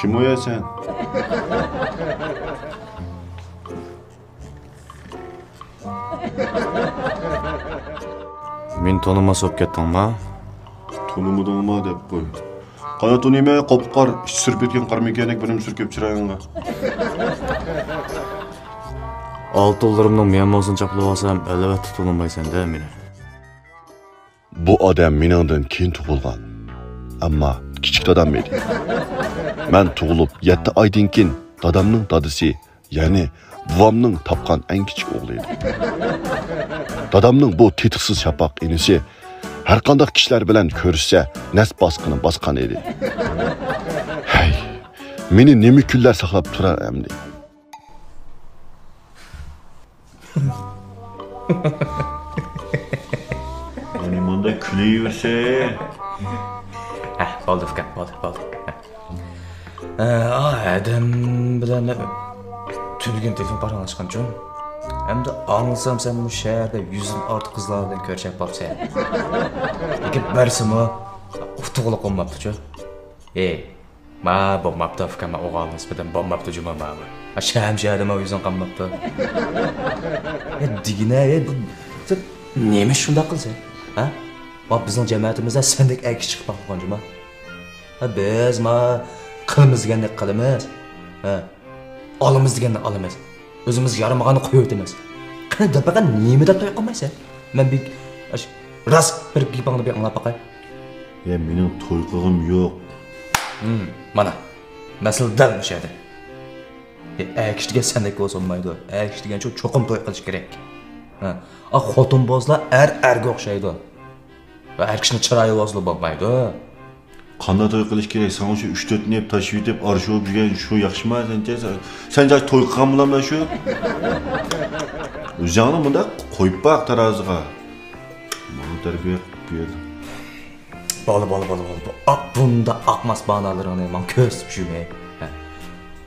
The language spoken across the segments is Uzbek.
Kim o ya sen? Men tanımaz olup kettin mi? Tanımadın mı dep koy. Kana tanıyma kopkar, iç sürüp etken karmikenek benim sürkep çırağınga. $6 men olsun çaplı olsam, elbette tanımaysan da meni. Bu adam meningden keyin tug'ilgan. Ammo kichik dadam edi. Men tug'ilib 7 oydan keyin dadamning dadasi, ya'ni buvamning topgan eng kichik o'g'li edi. Dadamning bu tetiksiz şapaq inisi har qanday kishilar bilan ko'rishsa, nas bosqini bosqan edi. Hey, meni nima kunlar saqlab turar endi. Hani manda küleyiverse. Bo'ldi fikr, bo'ldi. Adam bilan tülgün telefon paranlaşkan üçün. Hem de anlasam sen bu şehirde 100'ün artık kızlarla görüşecek baksa. Peki bersim o uftuğuluk olmaptı çö. Ma bombaptı fikir ma oğal nispeten bombaptı cuma ma. Aşağım şehirde ma 100'ün kalmaptı. Digine bu neymiş şunda kılsa? Ha? Ma bizim cemiyetimizde sendek erki çıkıp bakılan cuma. Biz ma kılımız degende kılımız. Alımız degende alımız. Özümüz yarımağını koyuyor demez. Kana dapaqa nemi dep toy qilmaysan? Men bir rast bir gapingni bir anglab baqay. Ya mening to'y qilg'im yo'q. Mana. Masal dal o'sha edi. Akishtiga sendek bo'lmaydi. Akish degan cho'qim to'y qilish kerak. Xotinbozlar erga o'xshaydi. Va akishni chiroyi vosli bo'lmaydi. Qanday to'y qilish kerak? Sen shu 3-4 neb tashib deb arshib yurgan shu yaxshimi sen joy to'y qilgan bilanmi shu? O'zingni bunda qo'yib baq taroziga. Mana tarbiya qilib berdi. Bo'ldi. Bunda aqmas banalarni men ko'z tushmay.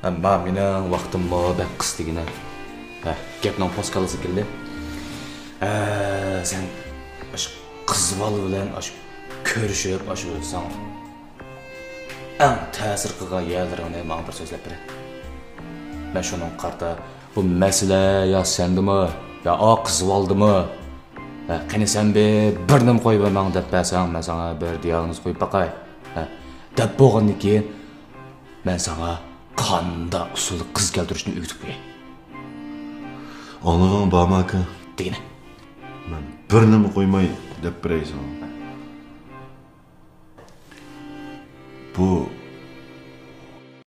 Ammo mening vaqtim bak qistigina. Gapning poskalasi keldi. Sen qizval bilan ko'rishib sen eng ta'sir qilgan yerlarini menga bir so'zlab ber. Men shuning qarta bu masala yo sendimi, yo qizvaldimi? Qani sen bir nim qo'yib men deb bersang, men sana bir diagnoz qo'yib baqay. Deb bo'lgandan keyin men sana qanda usul qiz keltirishni o'rgatib qo'yay. Anlagan bormi aka? Degina. Men bir nim qo'ymay deb beraysan. Bu